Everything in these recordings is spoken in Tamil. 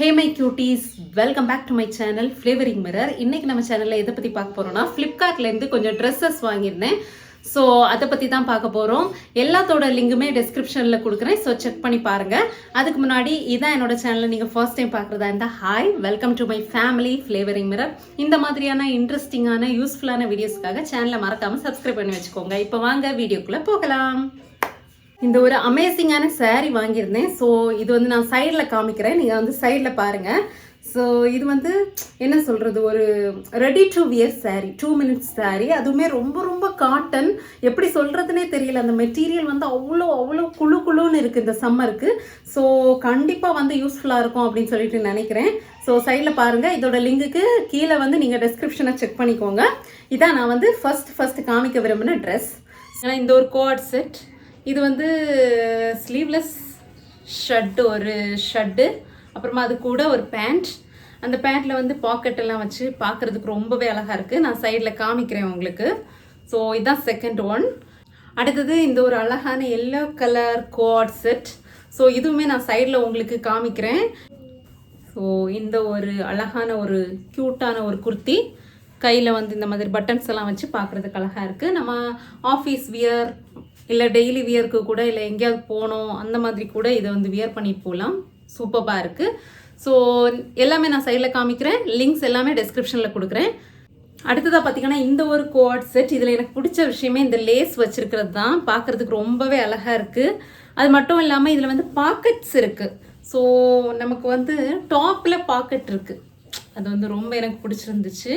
Hey my cuties, welcome back to my channel flavouring mirror. இன்றைக்கி நம்ம சேனலில் எதை பற்றி பார்க்க போகிறோம்னா, ஃப்ளிப்கார்ட்லேருந்து கொஞ்சம் ட்ரெஸ்ஸஸ் வாங்கியிருந்தேன். ஸோ அதை பற்றி தான் பார்க்க போகிறோம். எல்லாத்தோட லிங்குமே டிஸ்கிரிப்ஷனில் கொடுக்குறேன். ஸோ செக் பண்ணி பாருங்கள். அதுக்கு முன்னாடி இதான் என்னோட சேனலில் நீங்கள் ஃபர்ஸ்ட் டைம் பார்க்குறதா இருந்தால் hi, welcome to my family flavouring mirror. இந்த மாதிரியான இன்ட்ரெஸ்டிங்கான யூஸ்ஃபுல்லான வீடியோஸ்க்காக சேனலை மறக்காமல் சப்ஸ்கிரைப் பண்ணி வச்சுக்கோங்க. இப்போ வாங்க வீடியோக்குள்ளே போகலாம். இந்த ஒரு அமேசிங்கான சாரீ வாங்கியிருந்தேன். ஸோ இது வந்து நான் சைடில் காமிக்கிறேன், நீங்கள் வந்து சைடில் பாருங்கள். ஸோ இது வந்து என்ன சொல்கிறது, ஒரு ready to wear sari, 2 minutes sari. அதுவுமே ரொம்ப ரொம்ப காட்டன், எப்படி சொல்கிறதுனே தெரியல. அந்த மெட்டீரியல் வந்து அவ்வளோ அவ்வளோ குழு குழுன்னு இருக்குது இந்த சம்மருக்கு. ஸோ கண்டிப்பாக வந்து யூஸ்ஃபுல்லாக இருக்கும் அப்படின்னு சொல்லிட்டு நினைக்கிறேன். ஸோ சைடில் பாருங்கள். இதோட லிங்குக்கு கீழே வந்து நீங்கள் டிஸ்கிரிப்ஷனை செக் பண்ணிக்கோங்க. இதான் நான் வந்து ஃபஸ்ட்டு காமிக்க விரும்பின ட்ரெஸ். ஏன்னா இந்த ஒரு கோட் செட், இது வந்து ஸ்லீவ்லெஸ் ஷர்ட்டு, ஒரு ஷர்ட்டு, அப்புறமா அது கூட ஒரு பேண்ட். அந்த பேண்ட்டில் வந்து பாக்கெட்டெல்லாம் வச்சு பார்க்குறதுக்கு ரொம்பவே அழகாக இருக்குது. நான் சைடில் காமிக்கிறேன் உங்களுக்கு. ஸோ இதுதான் செகண்ட் ஒன். அடுத்தது இந்த ஒரு அழகான yellow colour coat set. So இதுவுமே நான் சைடில் உங்களுக்கு காமிக்கிறேன். ஸோ இந்த ஒரு அழகான ஒரு க்யூட்டான ஒரு குர்த்தி, கையில் வந்து இந்த மாதிரி பட்டன்ஸ் எல்லாம் வச்சு பார்க்குறதுக்கு அழகாக இருக்குது. நம்ம ஆஃபீஸ் வியர் இல்லை டெய்லி வியருக்கு கூட, இல்லை எங்கேயாவது போனோம் அந்த மாதிரி கூட இதை வந்து வியர் பண்ணிட்டு போகலாம். சூப்பராக இருக்குது. ஸோ எல்லாமே நான் சைடில் காமிக்கிறேன். லிங்க்ஸ் எல்லாமே டிஸ்கிரிப்ஷனில் கொடுக்குறேன். அடுத்ததாக பார்த்தீங்கன்னா இந்த ஒரு கோட் செட். இதில் எனக்கு பிடிச்ச விஷயமே இந்த லேஸ் வச்சுருக்கிறது தான். பார்க்குறதுக்கு ரொம்பவே அழகாக இருக்குது. அது மட்டும் இல்லாமல் இதில் வந்து பாக்கெட்ஸ் இருக்குது. ஸோ நமக்கு வந்து டாப்பில் பாக்கெட் இருக்குது. அது வந்து ரொம்ப எனக்கு பிடிச்சிருந்துச்சு.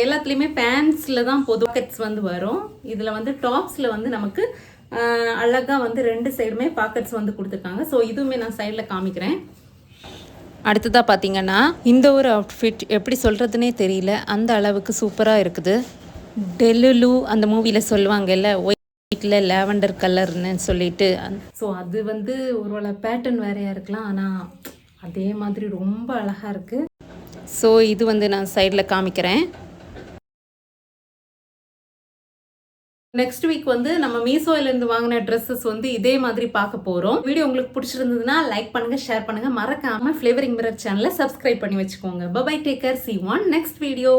எல்லாத்துலேயுமே பேண்ட்ஸில் தான் பொது பாக்கெட்ஸ் வந்து வரும். இதில் வந்து டாப்ஸில் வந்து நமக்கு அழகாக வந்து 2 சைடுமே பாக்கெட்ஸ் வந்து கொடுத்துருக்காங்க. ஸோ இதுவுமே நான் சைடில் காமிக்கிறேன். அடுத்ததாக பார்த்தீங்கன்னா இந்த ஒரு அவுட்ஃபிட் எப்படி சொல்கிறதுனே தெரியல, அந்த அளவுக்கு சூப்பராக இருக்குது. டெல்லுலு அந்த மூவியில் சொல்லுவாங்கல்ல, ஒயிட்டில் லேவண்டர் கலர்னு சொல்லிட்டு. ஸோ அது வந்து ஒரு பேட்டர்ன் வேறையாக இருக்கலாம், ஆனால் அதே மாதிரி ரொம்ப அழகாக இருக்குது. ஸோ இது வந்து நான் சைடில் காமிக்கிறேன். நெக்ஸ்ட் வீக் வந்து நம்ம மீஷோலேருந்து வாங்கின ட்ரெஸ்ஸஸ் வந்து இதே மாதிரி பார்க்க போகிறோம். வீடியோ உங்களுக்கு பிடிச்சிருந்ததுன்னா லைக் பண்ணுங்கள், ஷேர் பண்ணுங்கள். மறக்காமல் ஃப்ளேவரிங் மிரர் சேனலை சப்ஸ்கிரைப் பண்ணி வச்சுக்கோங்க. Bye, take care, see you on next video.